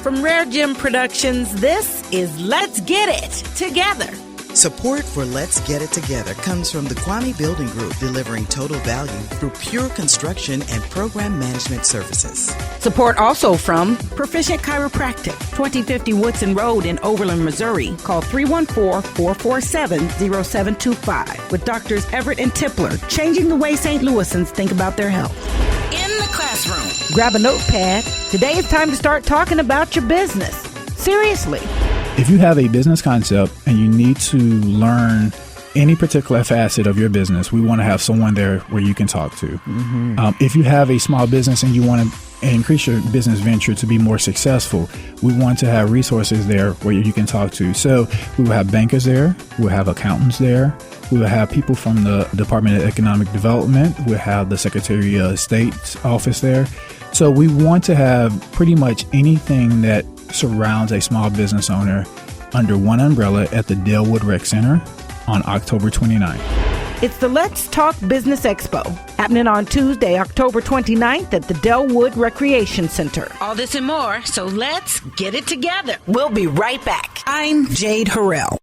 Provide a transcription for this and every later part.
From RareGem Productions, this is Let's Get It Together. Support for Let's Get It Together comes from the Kwame Building Group, delivering total value through pure construction and program management services. Support also from Proficient Chiropractic, 2050 Woodson Road in Overland, Missouri. Call 314-447-0725 with Doctors Everett and Tipler, changing the way St. Louisans think about their health. In the classroom, grab a notepad. Today it's time to start talking about your business. Seriously. If you have a business concept and you need to learn any particular facet of your business, we want to have someone there where you can talk to. Mm-hmm. If you have a small business and you want to increase your business venture to be more successful, we want to have resources there where you can talk to. So we will have bankers there, we'll have accountants there, we will have people from the Department of Economic Development, we'll have the Secretary of State's office there. So we want to have pretty much anything that surrounds a small business owner under one umbrella at the Dellwood Rec Center on October 29th. It's the Let's Talk Business Expo, happening on Tuesday, October 29th at the Dellwood Recreation Center. All this and more, so let's get it together. We'll be right back. I'm Jade Harrell.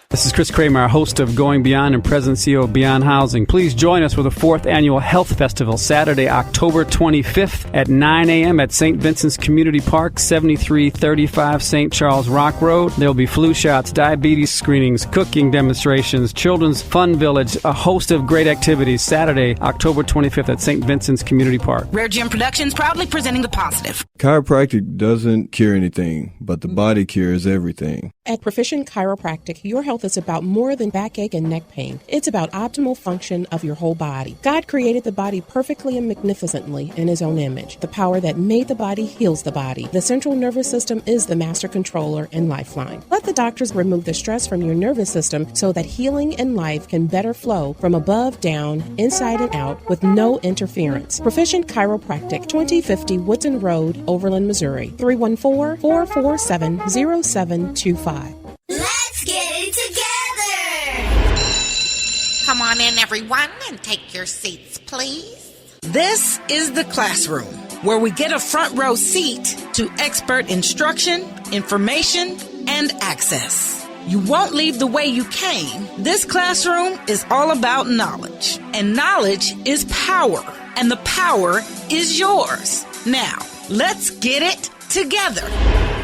This is Chris Kramer, host of Going Beyond and President CEO of Beyond Housing. Please join us for the 4th Annual Health Festival, Saturday, October 25th at 9 a.m. at St. Vincent's Community Park, 7335 St. Charles Rock Road. There will be flu shots, diabetes screenings, cooking demonstrations, children's fun village, a host of great activities. Saturday, October 25th at St. Vincent's Community Park. RareGem Productions proudly presenting The Positive. Chiropractic doesn't cure anything, but the body cures everything. At Proficient Chiropractic, your health is about more than backache and neck pain. It's about optimal function of your whole body. God created the body perfectly and magnificently in His own image. The power that made the body heals the body. The central nervous system is the master controller and lifeline. Let the doctors remove the stress from your nervous system so that healing and life can better flow from above, down, inside, and out with no interference. Proficient Chiropractic, 2050 Woodson Road, Overland, Missouri. 314-447-0725. Let's get it together! Come on in, everyone, and take your seats, please. This is the classroom, where we get a front row seat to expert instruction, information, and access. You won't leave the way you came. This classroom is all about knowledge, and knowledge is power, and the power is yours. Now, let's get it together.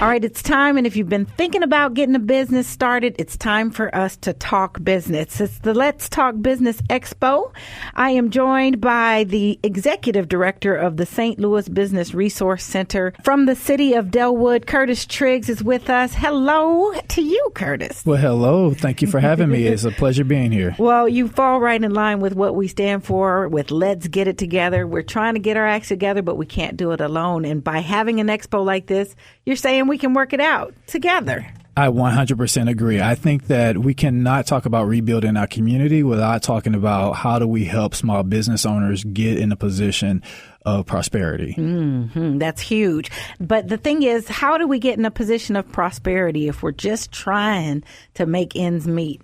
All right, it's time, and if you've been thinking about getting a business started, it's time for us to talk business. It's the Let's Talk Business Expo. I am joined by the Executive Director of the St. Louis Business Resource Center from the city of Dellwood. Curtis Triggs is with us. Hello to you, Curtis. Well, hello. Thank you for having me. It's a pleasure being here. Well, you fall right in line with what we stand for with Let's Get It Together. We're trying to get our acts together, but we can't do it alone. And by having an expo like this, you're saying we can work it out together. I 100% agree. I think that we cannot talk about rebuilding our community without talking about how do we help small business owners get in a position of prosperity. Mm-hmm. That's huge. But the thing is, how do we get in a position of prosperity if we're just trying to make ends meet?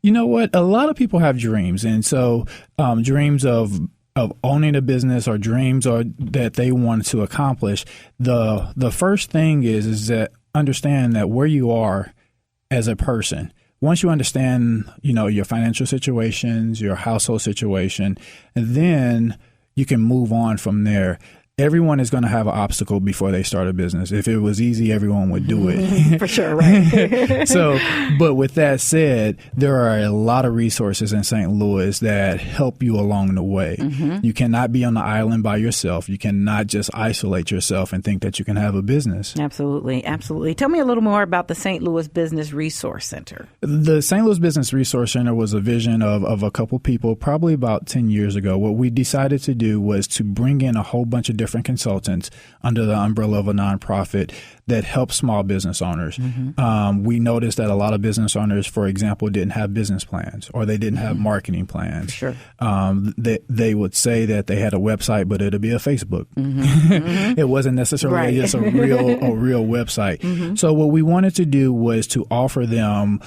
You know what? A lot of people have dreams. And so dreams of owning a business or dreams or that they want to accomplish, the first thing is that understand that where you are as a person. Once you understand, your financial situations, your household situation, and then you can move on from there. Everyone is going to have an obstacle before they start a business. If it was easy, everyone would do it. For sure, right? But with that said, there are a lot of resources in St. Louis that help you along the way. Mm-hmm. You cannot be on the island by yourself. You cannot just isolate yourself and think that you can have a business. Absolutely. Absolutely. Tell me a little more about the St. Louis Business Resource Center. The St. Louis Business Resource Center was a vision of a couple people probably about 10 years ago. What we decided to do was to bring in a whole bunch of different consultants under the umbrella of a nonprofit that help small business owners. Mm-hmm. We noticed that a lot of business owners, for example, didn't have business plans or they didn't have marketing plans. Sure. They would say that they had a website, but it'll be a Facebook. Mm-hmm. It wasn't necessarily just a real website. Mm-hmm. So what we wanted to do was to offer them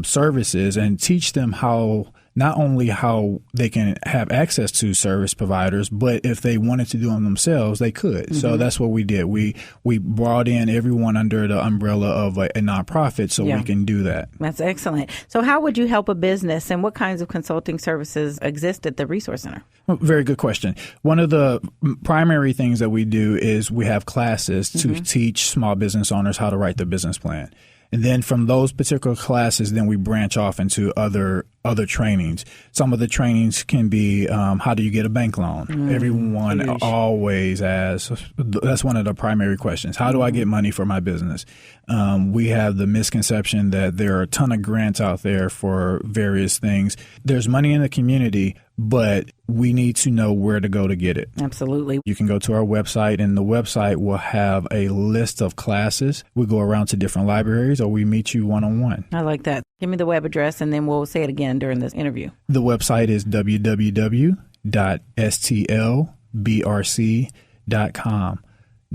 services and teach them how not only how they can have access to service providers, but if they wanted to do them themselves, they could. Mm-hmm. So that's what we did. We brought in everyone under the umbrella of a nonprofit so we can do that. That's excellent. So how would you help a business, and what kinds of consulting services exist at the Resource Center? Oh, very good question. One of the primary things that we do is we have classes to teach small business owners how to write their business plan. And then from those particular classes, then we branch off into other trainings. Some of the trainings can be how do you get a bank loan? Everyone always asks. That's one of the primary questions. How do I get money for my business? We have the misconception that there are a ton of grants out there for various things. There's money in the community, but we need to know where to go to get it. Absolutely. You can go to our website, and the website will have a list of classes. We go around to different libraries, or we meet you one-on-one. I like that. Give me the web address, and then we'll say it again during this interview. The website is www.stlbrc.com.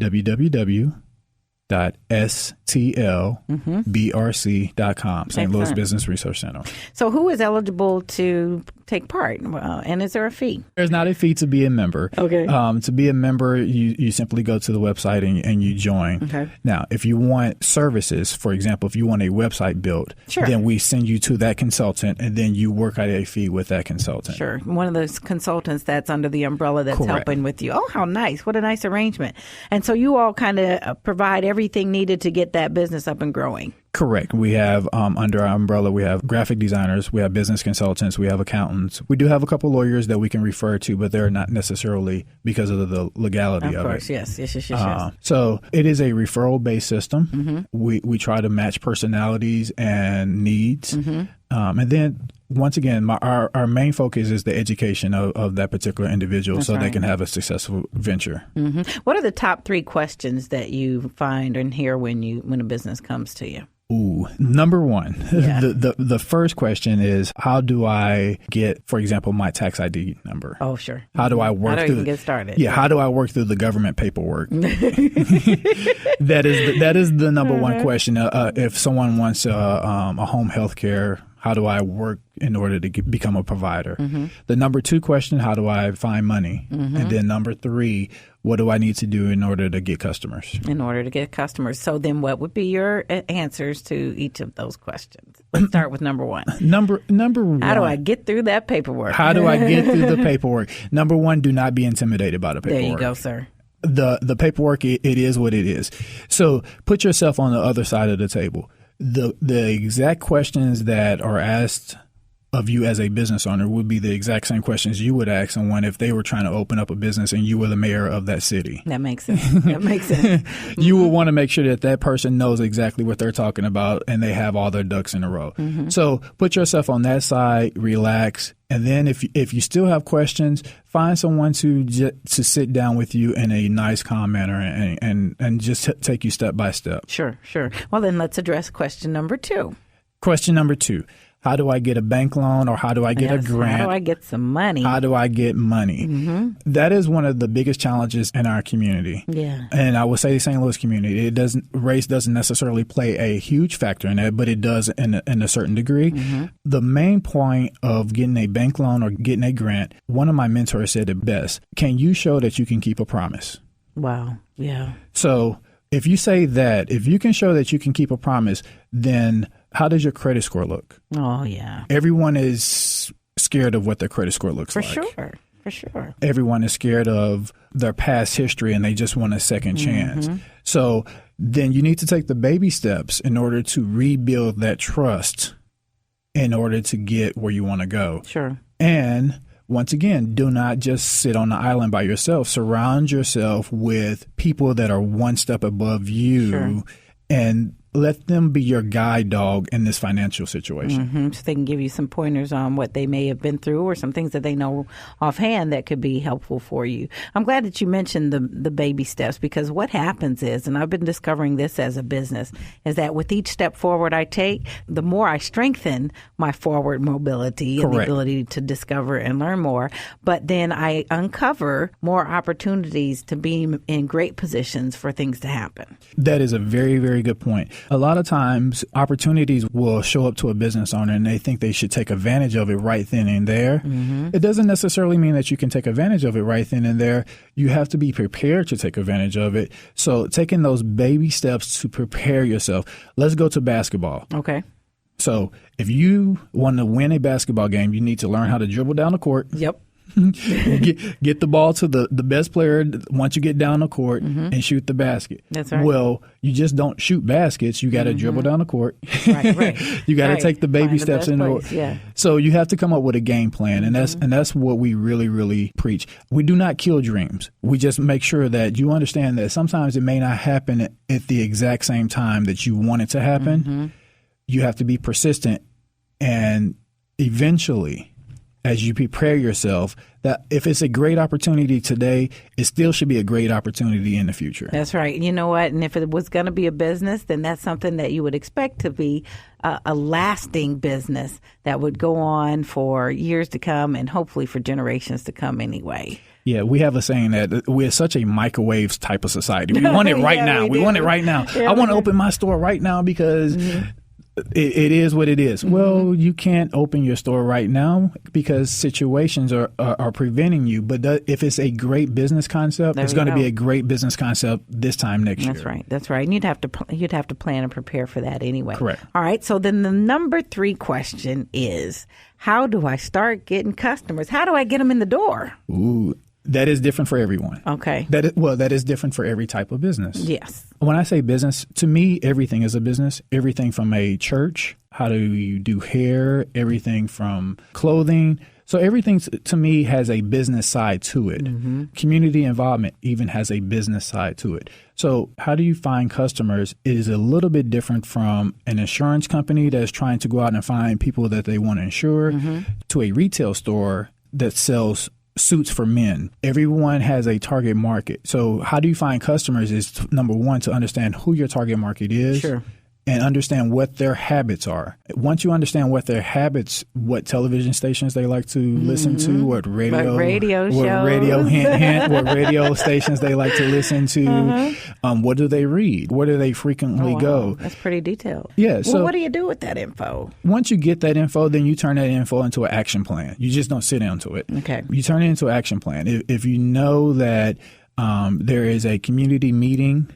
www.stlbrc.com, St. Louis Business Resource Center. So who is eligible to take part? And is there a fee? There's not a fee to be a member. Okay. To be a member, you simply go to the website and you join. Okay. Now, if you want services, for example, if you want a website built, then we send you to that consultant, and then you work out a fee with that consultant. Sure. One of those consultants that's under the umbrella that's helping with you. Oh, how nice. What a nice arrangement. And so you all kind of provide everything needed to get that business up and growing. Correct. We have under our umbrella, we have graphic designers, we have business consultants, we have accountants. We do have a couple lawyers that we can refer to, but they're not necessarily because of the legality of it. Of course, yes. So it is a referral-based system. We try to match personalities and needs. And then, once again, our main focus is the education of that particular individual they can have a successful venture. What are the top 3 questions that you find and hear when a business comes to you? Number one, the first question is, how do I get, for example, my tax ID number? Oh, sure. How do I work through? Get started? Yeah, how do I work through the government paperwork? That is the number one question. If someone wants a home health care, how do I work in order to become a provider? The number 2 question, how do I find money? And then number 3, what do I need to do in order to get customers? So then what would be your answers to each of those questions? Let's start with number 1. Number 1. How do I get through that paperwork? How do I get through the paperwork? Number 1, do not be intimidated by the paperwork. There you go, sir. The paperwork, it is what it is. So put yourself on the other side of the table. The exact questions that are asked of you as a business owner would be the exact same questions you would ask someone if they were trying to open up a business and you were the mayor of that city. That makes sense. You will want to make sure that person knows exactly what they're talking about and they have all their ducks in a row. So put yourself on that side, relax, and then if you still have questions, find someone to sit down with you in a nice, calm manner and just take you step by step. Sure. Well, then let's address question number 2. Question number 2. How do I get a bank loan, or how do I get a grant? How do I get some money? How do I get money? That is one of the biggest challenges in our community. Yeah. And I would say the St. Louis community, race doesn't necessarily play a huge factor in that, but it does in a certain degree. The main point of getting a bank loan or getting a grant, one of my mentors said it best: can you show that you can keep a promise? Wow. Yeah. So if you say that, if you can show that you can keep a promise, then how does your credit score look? Oh, yeah. Everyone is scared of what their credit score looks like. For sure. Everyone is scared of their past history and they just want a second chance. So then you need to take the baby steps in order to rebuild that trust in order to get where you want to go. Sure. And once again, do not just sit on the island by yourself. Surround yourself with people that are one step above you and let them be your guide dog in this financial situation. So they can give you some pointers on what they may have been through or some things that they know offhand that could be helpful for you. I'm glad that you mentioned the baby steps, because what happens is, and I've been discovering this as a business, is that with each step forward I take, the more I strengthen my forward mobility and the ability to discover and learn more, but then I uncover more opportunities to be in great positions for things to happen. That is a very, very good point. a lot of times opportunities will show up to a business owner and they think they should take advantage of it right then and there. It doesn't necessarily mean that you can take advantage of it right then and there. You have to be prepared to take advantage of it. So taking those baby steps to prepare yourself. Let's go to basketball. Okay. So if you want to win a basketball game, you need to learn how to dribble down the court. Yep. get the ball to the best player once you get down the court and shoot the basket. That's right. Well, you just don't shoot baskets. You got to dribble down the court. Right. You got to take the baby Find steps the in best place. Yeah. So you have to come up with a game plan, and that's what we really, really preach. We do not kill dreams. We just make sure that you understand that sometimes it may not happen at the exact same time that you want it to happen. You have to be persistent, and eventually, as you prepare yourself, that if it's a great opportunity today, it still should be a great opportunity in the future. That's right. You know what? And if it was going to be a business, then that's something that you would expect to be a lasting business that would go on for years to come and hopefully for generations to come anyway. Yeah, we have a saying that we're such a microwaves type of society. We want it right now. We want it right now. Yeah, I want to open my store right now because it is what it is. Well, you can't open your store right now because situations are preventing you. But if it's a great business concept, it's going to be a great business concept this time next year. That's right. And you'd have to plan and prepare for that anyway. Correct. All right. So then the number 3 question is, how do I start getting customers? How do I get them in the door? Ooh. That is different for everyone. Okay. That is different for every type of business. Yes. When I say business, to me, everything is a business. Everything from a church, how do you do hair, everything from clothing. So everything to me has a business side to it. Community involvement even has a business side to it. So how do you find customers is a little bit different from an insurance company that's trying to go out and find people that they want to insure to a retail store that sells suits for men. Everyone has a target market. So how do you find customers is number one, to understand who your target market is. Sure. And understand what their habits are. Once you understand what their habits, what television stations they like to listen to, what radio stations they like to listen to, what do they read, where do they frequently go. That's pretty detailed. Yeah. So what do you do with that info? Once you get that info, then you turn that info into an action plan. You just don't sit down to it. Okay. You turn it into an action plan. If you know that there is a community meeting,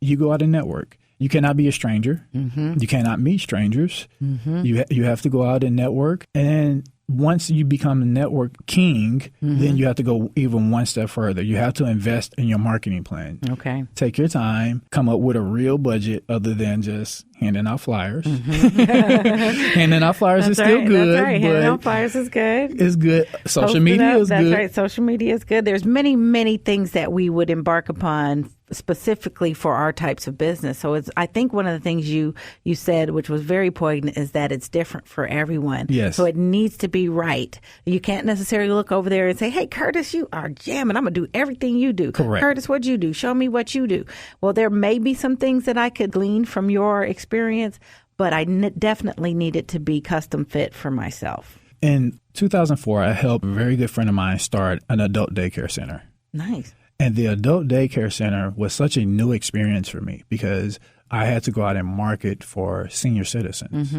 you go out and network. You cannot be a stranger. You cannot meet strangers. You have to go out and network. And once you become a network king, then you have to go even one step further. You have to invest in your marketing plan. Okay. Take your time, come up with a real budget other than just handing out flyers. Handing out flyers is still good. That's right. But handing out flyers is good. It's good. Social media is good. That's right. Social media is good. There's many, many things that we would embark upon specifically for our types of business. So I think one of the things you said, which was very poignant, is that it's different for everyone. Yes. So it needs to be right. You can't necessarily look over there and say, hey, Curtis, you are jamming. I'm going to do everything you do. Correct. Curtis, what'd you do? Show me what you do. Well, there may be some things that I could glean from your experience, but I definitely need it to be custom fit for myself. In 2004, I helped a very good friend of mine start an adult daycare center. Nice. And the adult daycare center was such a new experience for me because I had to go out and market for senior citizens.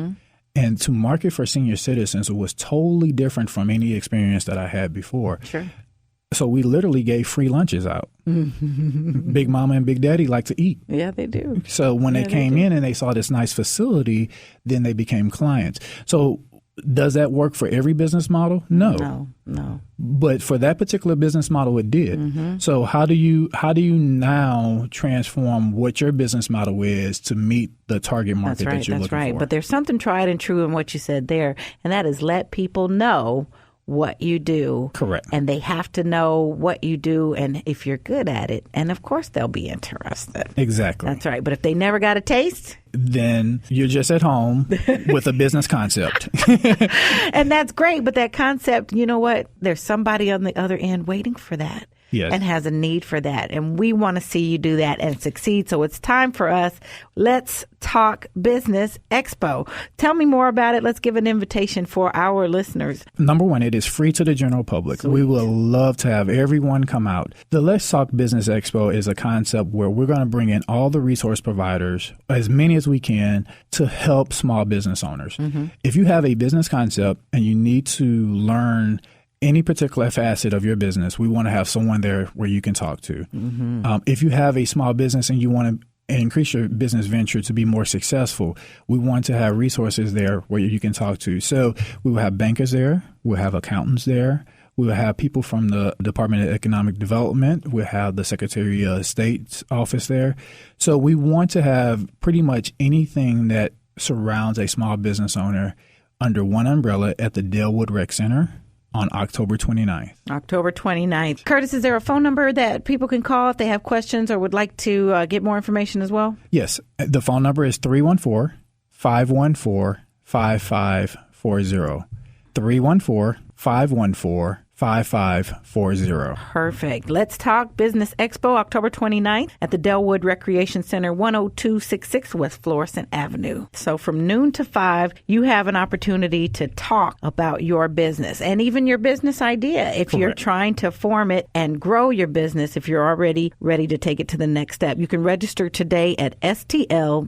And to market for senior citizens was totally different from any experience that I had before. Sure. So we literally gave free lunches out. Big Mama and Big Daddy like to eat. Yeah, they do. So when they came in and they saw this nice facility, then they became clients. So does that work for every business model? No. But for that particular business model, it did. So how do you now transform what your business model is to meet the target market that you're looking for? That's right. But there's something tried and true in what you said there, and that is let people know what you do. Correct. And they have to know what you do and if you're good at it. And of course, they'll be interested. Exactly. That's right. But if they never got a taste, then you're just at home with a business concept. And that's great. But that concept, you know what? There's somebody on the other end waiting for that. Yes. and has a need for that. And we want to see you do that and succeed. So it's time for us. Let's Talk Business Expo. Tell me more about it. Let's give an invitation for our listeners. Number one, it is free to the general public. Sweet. We will love to have everyone come out. The Let's Talk Business Expo is a concept where we're going to bring in all the resource providers, as many as we can, to help small business owners. Mm-hmm. If you have a business concept and you need to learn any particular facet of your business, we want to have someone there where you can talk to. Mm-hmm. If you have a small business and you want to increase your business venture to be more successful, we want to have resources there where you can talk to. So we will have bankers there. We'll have accountants there. We will have people from the Department of Economic Development. We'll have the Secretary of State's office there. So we want to have pretty much anything that surrounds a small business owner under one umbrella at the Dellwood Rec Center on October 29th. October 29th. Curtis, is there a phone number that people can call if they have questions or would like to get more information as well? Yes. The phone number is 314-514-5540. 314-514-5540. Perfect. Let's Talk Business Expo, October 29th at the Dellwood Recreation Center, 10266 West Florissant Avenue. So from noon to 5, you have an opportunity to talk about your business and even your business idea. If you're trying to form it and grow your business, if you're already ready to take it to the next step, you can register today at stlbrc.com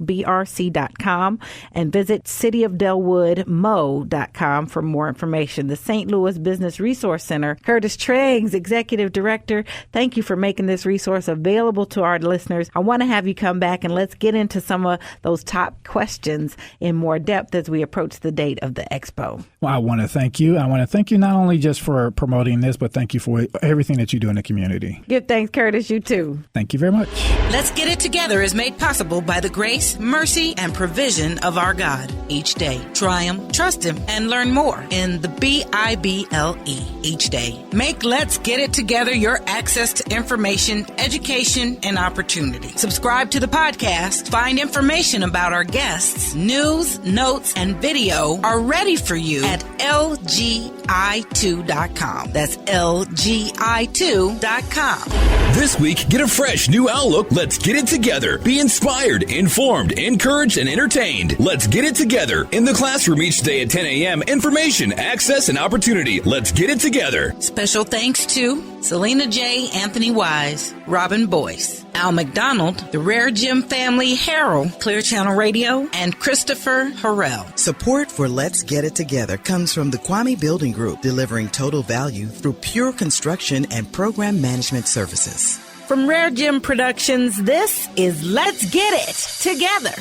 and visit cityofdellwoodmo.com for more information. The St. Louis Business Resource Center. Curtis Triggs, Executive Director, thank you for making this resource available to our listeners. I want to have you come back and let's get into some of those top questions in more depth as we approach the date of the Expo. Well, I want to thank you. I want to thank you not only just for promoting this, but thank you for everything that you do in the community. Give thanks, Curtis. You too. Thank you very much. Let's Get It Together is made possible by the grace, mercy, and provision of our God. Each day, try Him, trust Him, and learn more in the Bible each day. Make Let's Get It Together your access to information, education, and opportunity. Subscribe to the podcast. Find information about our guests. News, notes, and video are ready for you at lgi2.com. That's lgi2.com. This week, get a fresh new outlook. Let's get it together. Be inspired, informed, encouraged, and entertained. Let's get it together. In the classroom each day at 10 a.m. Information, access, and opportunity. Let's get it together. Special thanks to Selena J., Anthony Wise, Robin Boyce, Al McDonald, the RareGem family, Harold, Clear Channel Radio, and Christopher Harrell. Support for Let's Get It Together comes from the Kwame Building Group, delivering total value through pure construction and program management services. From RareGem Productions, this is Let's Get It Together.